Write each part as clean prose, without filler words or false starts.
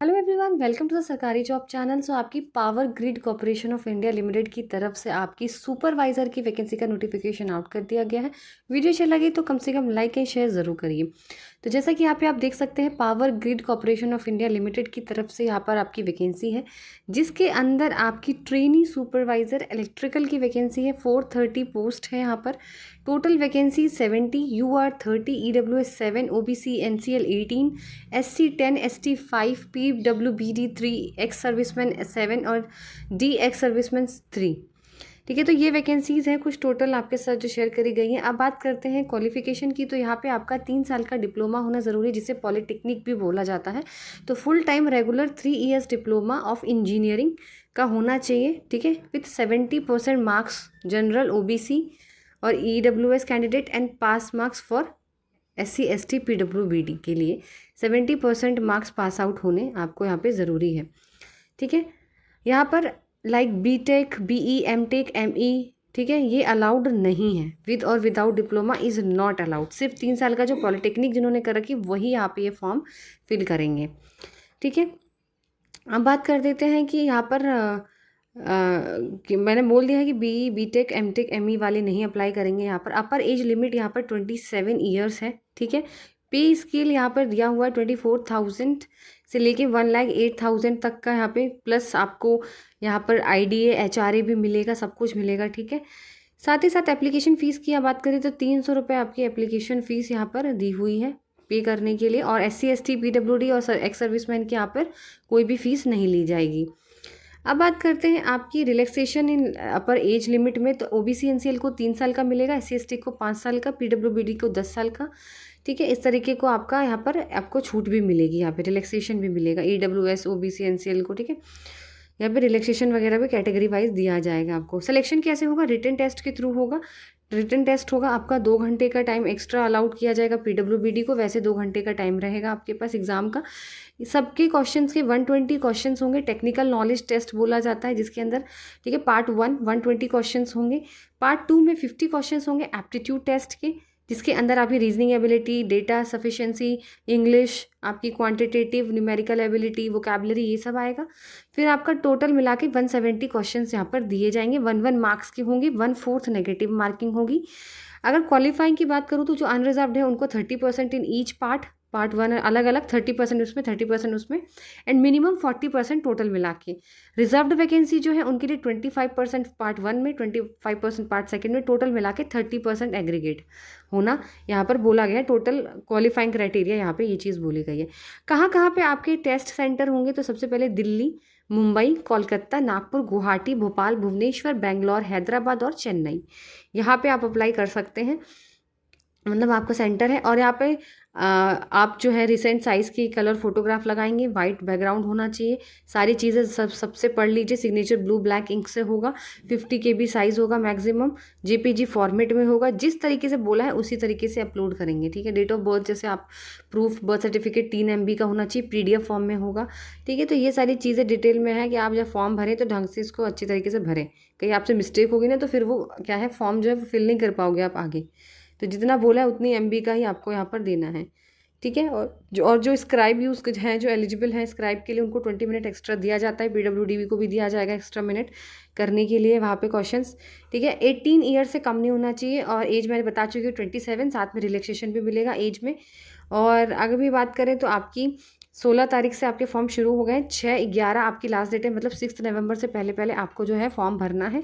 Hello everyone, welcome to the सरकारी job channel. आपकी power grid corporation of India limited की तरफ से आपकी सुपरवाइजर की वैकेंसी का नोटिफिकेशन आउट कर दिया गया है। वीडियो अच्छी लगी तो कम से कम लाइक एंड शेयर ज़रूर करिए। तो जैसा कि यहाँ पे आप देख सकते हैं, power grid corporation of India limited की तरफ से यहाँ पर आपकी वैकेंसी है, जिसके अंदर आपकी ट्रेनी सुपरवाइजर इलेक्ट्रिकल की वैकेंसी है। 430 पोस्ट है यहाँ पर। Total vacancy 70, UR 30, EWS 7, OBC NCL 18, SC 10, ST 5, PWBD 3, ex serviceman 7 और डी एक्स सर्विसमैन 3। ठीक है, तो ये वैकेंसीज़ हैं कुछ टोटल आपके साथ जो शेयर करी गई हैं। अब बात करते हैं क्वालिफिकेशन की। तो यहाँ पे आपका 3 साल का डिप्लोमा होना ज़रूरी है, जिसे पॉलिटेक्निक भी बोला जाता है। तो full time regular 3 years diploma of engineering का होना चाहिए। ठीक है, विथ 70% मार्क्स जनरल, OBC और EWS candidate and pass marks for SC ST PWBD के लिए 70% मार्क्स पास आउट होने आपको यहाँ पे ज़रूरी है। ठीक है, यहाँ पर like BTech, BE, MTech, ME, ठीक है, ये अलाउड नहीं है। विद और without diploma is not allowed. सिर्फ 3 साल का जो पॉलिटेक्निक जिन्होंने कर रखी वही यहाँ पे ये फॉर्म फिल करेंगे। ठीक है, अब बात कर देते हैं कि यहाँ पर कि मैंने बोल दिया है कि BE, BTech, MTech, ME वाले नहीं अप्लाई करेंगे। यहाँ पर अपर एज लिमिट यहाँ पर 27 ईयर्स है। ठीक है, पे स्केल यहाँ पर दिया हुआ है 24,000 से लेके 1,08,000 तक का यहाँ पे, प्लस आपको यहाँ पर IDA HRA भी मिलेगा, सब कुछ मिलेगा। ठीक है, साथ ही साथ एप्लीकेशन फ़ीस की आप बात करें तो 300 रुपये आपकी एप्लीकेशन फ़ीस यहाँ पर दी हुई है पे करने के लिए। और SC ST PWD और एक्स सर्विसमैन के यहाँ पर कोई भी फ़ीस नहीं ली जाएगी। अब बात करते हैं आपकी रिलैक्सेशन इन अपर एज लिमिट में। तो OBC NCL को 3 साल का मिलेगा, SC ST को 5 साल का, PWBD को 10 साल का। ठीक है, इस तरीके को आपका यहाँ पर आपको छूट भी मिलेगी, यहाँ पे रिलैक्सेशन भी मिलेगा EWS OBC NCL को। ठीक है, यहाँ पे रिलैक्सेशन वगैरह भी कैटेगरी वाइज दिया जाएगा आपको। सिलेक्शन कैसे होगा? रिटन टेस्ट के थ्रू होगा। रिटन टेस्ट होगा आपका, 2 घंटे का टाइम एक्स्ट्रा अलाउड किया जाएगा PWBD को। वैसे 2 घंटे का टाइम रहेगा आपके पास एग्जाम का। सबके क्वेश्चंस के 120 क्वेश्चंस होंगे। टेक्निकल नॉलेज टेस्ट बोला जाता है जिसके अंदर, ठीक है, पार्ट 1 120 क्वेश्चंस होंगे। पार्ट 2 में 50 क्वेश्चंस होंगे एप्टीट्यूड टेस्ट के, जिसके अंदर आपकी reasoning ability, data sufficiency, English, आपकी क्वांटिटेटिव न्यूमेरिकल एबिलिटी, वोकैबुलरी, ये सब आएगा। फिर आपका टोटल मिला के 170 क्वेश्चंस यहाँ पर दिए जाएंगे। 1 मार्क्स के होंगे, 1/4 नेगेटिव मार्किंग होगी। अगर क्वालिफाइंग की बात करूँ तो जो अनरिजर्व्ड है उनको 30% इन ईच पार्ट 1 अलग अलग, 30% उसमें, 30% उसमें, एंड मिनिमम 40% टोटल मिला के। रिजर्व्ड वैकेंसी जो है उनके लिए 25% पार्ट 1 में, 25% पार्ट 2 में, टोटल मिला के 30% एग्रीगेट होना यहाँ पर बोला गया है। टोटल क्वालिफाइंग क्राइटेरिया यहाँ पे ये चीज़ बोली गई है। कहाँ कहाँ पे आपके टेस्ट सेंटर होंगे? तो सबसे पहले दिल्ली, मुंबई, कोलकाता, नागपुर, गुवाहाटी, भोपाल, भुवनेश्वर, बेंगलोर, हैदराबाद और चेन्नई, यहाँ पे आप अप्लाई कर सकते हैं। मतलब आपका सेंटर है। और यहाँ पे आप जो है रिसेंट साइज़ की कलर फोटोग्राफ लगाएंगे, वाइट बैकग्राउंड होना चाहिए। सारी चीज़ें सबसे पढ़ लीजिए। सिग्नेचर ब्लू ब्लैक इंक से होगा। 50 KB साइज़ होगा मैक्सिमम। JPG फॉर्मेट में होगा। जिस तरीके से बोला है उसी तरीके से अपलोड करेंगे। ठीक है, डेट ऑफ बर्थ जैसे आप प्रूफ, बर्थ सर्टिफिकेट 3 MB का होना चाहिए, PDF फॉर्म में होगा। ठीक है, तो ये सारी चीज़ें डिटेल में है कि आप जब फॉर्म भरें तो ढंग से इसको अच्छी तरीके से भरें। कहीं आपसे मिस्टेक होगी ना तो फिर वो क्या है, फॉर्म जो है फिल नहीं कर पाओगे आप आगे। तो जितना बोला है उतनी MB का ही आपको यहाँ पर देना है। ठीक है, और जो स्क्राइब यूज़ हैं, जो एलिजिबल हैं स्क्राइब के लिए, उनको 20 मिनट एक्स्ट्रा दिया जाता है। PWD को भी दिया जाएगा एक्स्ट्रा मिनट करने के लिए वहाँ पे क्वेश्चंस। ठीक है, 18 ईयर से कम नहीं होना चाहिए। और एज मैंने बता चुकी हूँ 27, साथ में रिलैक्सेशन भी मिलेगा एज में। और अगर भी बात करें तो आपकी 16 तारीख से आपके फॉर्म शुरू हो गए। 6/11 आपकी लास्ट डेट है, मतलब 6 नवंबर से पहले पहले आपको जो है फॉर्म भरना है।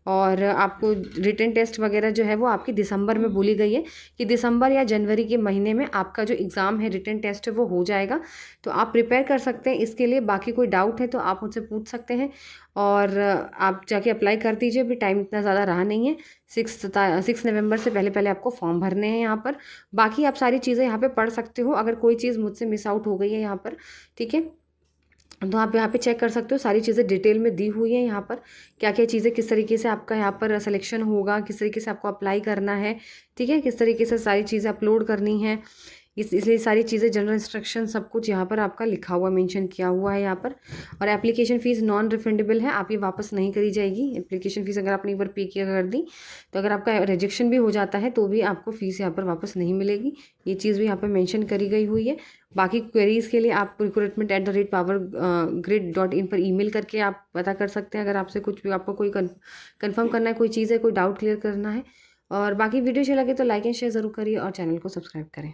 और आपको रिटन टेस्ट वगैरह जो है वो आपकी दिसंबर में बोली गई है कि दिसंबर या जनवरी के महीने में आपका जो एग्ज़ाम है, रिटन टेस्ट है, वो हो जाएगा। तो आप प्रिपेयर कर सकते हैं इसके लिए। बाकी कोई डाउट है तो आप मुझसे पूछ सकते हैं और आप जाके अप्लाई कर दीजिए। अभी टाइम इतना ज़्यादा रहा नहीं है। 6 नवंबर से पहले पहले आपको फॉर्म भरने हैं यहाँ पर। बाकी आप सारी चीज़ें यहाँ पर पढ़ सकते हो। अगर कोई चीज़ मुझसे मिस आउट हो गई है यहाँ पर, ठीक है, तो आप यहाँ पे चेक कर सकते हो। सारी चीज़ें डिटेल में दी हुई हैं यहाँ पर, क्या क्या चीज़ें किस तरीके से आपका यहाँ पर सिलेक्शन होगा, किस तरीके से आपको अप्लाई करना है। ठीक है, किस तरीके से सारी चीज़ें अपलोड करनी है, इसलिए सारी चीज़ें जनरल इंस्ट्रक्शन सब कुछ यहाँ पर आपका लिखा हुआ मेंशन किया हुआ है यहाँ पर। और एप्लीकेशन फ़ीस नॉन रिफंडेबल है, आप ये वापस नहीं करी जाएगी। एप्लीकेशन फ़ीस अगर आपने एक बार पे किया कर दी तो अगर आपका रिजेक्शन भी हो जाता है तो भी आपको फ़ीस यहाँ पर वापस नहीं मिलेगी। ये चीज़ भी यहाँ पर मेंशन करी गई हुई है। बाकी क्वेरीज़ के लिए आप recruitment@powergrid.in पर ईमेल करके आप पता कर सकते हैं, अगर आपसे कुछ भी आपको कोई कंफर्म करना है, कोई चीज़ है, कोई डाउट क्लियर करना है। और बाकी वीडियो अच्छा लगे तो लाइक एंड शेयर ज़रूर करिए और चैनल को सब्सक्राइब करें।